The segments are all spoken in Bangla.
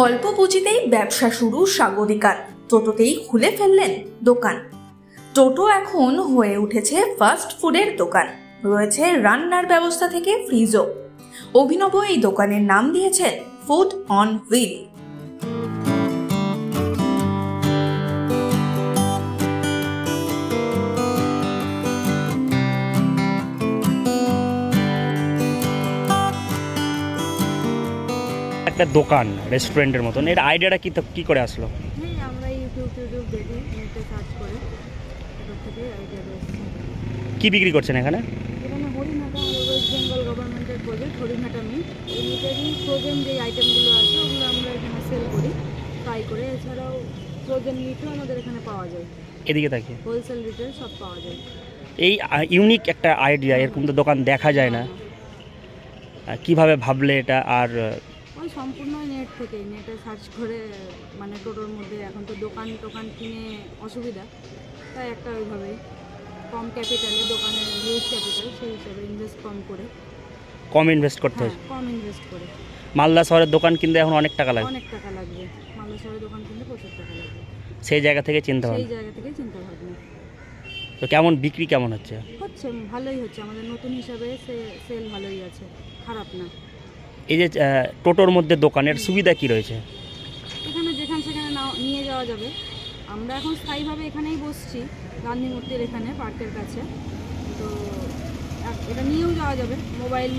অল্প পুঁজিতেই ব্যবসা শুরু সাগরিকার, টোটোতেই খুলে ফেললেন দোকান। টোটো এখন হয়ে উঠেছে ফাস্ট ফুডের দোকান, রয়েছে রান্নার ব্যবস্থা থেকে ফ্রিজও। অভিনব এই দোকানের নাম দিয়েছেন ফুড অন হুইল। একটা দোকান রেস্টুরেন্টের মতন, এর আইডিয়াটা কি করে আসলো? আমরা ইউটিউব দেখি, নেটে সার্চ করে এটার থেকে আইডিয়া পেয়েছি। কি বিক্রি করছেন এখানে? এখানে হরিণাটা ওয়েস্ট বেঙ্গল গভর্নমেন্টের প্রজেক্ট হরিণাটা মিট, এই মিটেরই ফ্রোজেন যে আইটেমগুলো আছে ওগুলো আমরা এখানে সেল করি ফ্রাই করে। এছাড়াও ফ্রোজেন মিটও আমাদের এখানে পাওয়া যায়। এদিকে তাকিয়ে হোলসেল রিটেল সব পাওয়া যায়। এই ইউনিক একটা আইডিয়া, এরকম তো দোকান দেখা যায় না। কিভাবে ভাবলে এটা? আর ওই সম্পূর্ণ নেট থেকে, নেটে সার্চ করে, মানে টোটোর মধ্যে এখন তো দোকান কিনে অসুবিধা, তাই একটা ওইভাবে কম ক্যাপিটালে দোকানের হিউজ ক্যাপিটাল, সেই হিসাবে কম ইনভেস্ট করতে হয়। কম ইনভেস্ট করে মালদা শহরের দোকান কিনতে এখন অনেক টাকা লাগবে। অনেক টাকা লাগবে, মালদা শহরের দোকান কিনতে প্রচুর টাকা লাগবে। সেই জায়গা থেকে চিন্তা ভাবনা। সেই জায়গা থেকে চিন্তা ভাবনা। তো কেমন বিক্রি কেমন হচ্ছে? ভালোই হচ্ছে, আমাদের নতুন হিসাবে সেল ভালোই আছে, খারাপ না। এই যে টোটোর মধ্যে দোকানের সুবিধা কি রয়েছে? এখানে যেখানে সেখানে নিয়ে যাওয়া যাবে। আমরা এখন স্থায়ীভাবে এখানেই বসছি, গান্ধী মূর্তির এখানে পার্কের কাছে। তো এটা নিয়েও যাওয়া যাবে,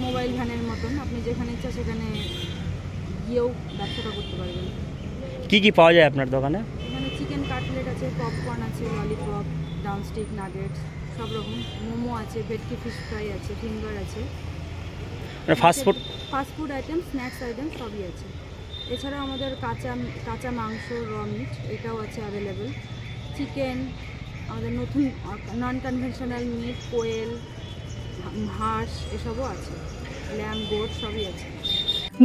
মোবাইল ভ্যানের মতন। আপনি যেখানে ইচ্ছা সেখানে গিয়েও ব্যবসাটা করতে পারবেন। কি পাওয়া যায় আপনার দোকানে? এখানে চিকেন কাটলেট আছে, পপকর্ন আছে, ললিপপ, ডাউনস্টিক, নাগেটস, সব রকম। মোমো আছে, ভেটকি ফিশ ফ্রাই আছে, ফিঙ্গার আছে। ফাস্টফুড আইটেম, স্ন্যাক্স আইটেম সবই আছে। এছাড়াও আমাদের কাঁচা মাংস, র মিট, এটাও আছে অ্যাভেলেবেল। চিকেন, আমাদের নতুন নন কনভেনশনাল মিট, কোয়েল, হাঁস, এসবও আছে। ল্যাম্ব, গোট সবই আছে।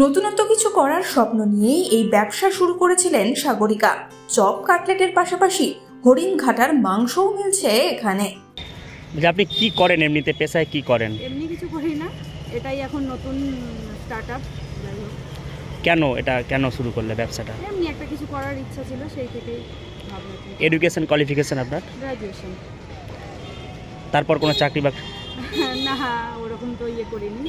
নতুনত্ব কিছু করার স্বপ্ন নিয়েই এই ব্যবসা শুরু করেছিলেন সাগরিকা। চপ কাটলেটের পাশাপাশি হরিণ ঘাটার মাংসও মিলছে এখানে। আপনি কি করেন এমনিতে, পেশায় কি করেন? এমনি কিছু করি না, এটাই এখন নতুন স্টার্ট আপ। যাই হোক, কেন শুরু করলে ব্যবসাটা? এমনি একটা কিছু করার ইচ্ছা ছিল, সেই থেকেই ভাবনা। এডুকেশন কোয়ালিফিকেশন আপনার? গ্র্যাজুয়েশন। তারপর কোনো চাকরি বাকরি? না, ওরকম তো করিনি।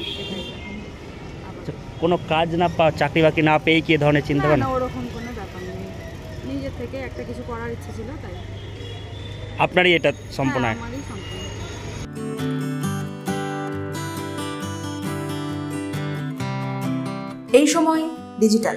কোনো কাজ না চাকরি বাকরি না পেয়ে কি এ ধরনের চিন্তা ভাবনা? না, ওরকম কোনো ব্যাপার নেই। নিজের থেকে একটা কিছু করার ইচ্ছা ছিল, তাই। আপনারই এটা সম্পূর্ণ? আমারই সম্পূর্ণ। এই সময় ডিজিটাল।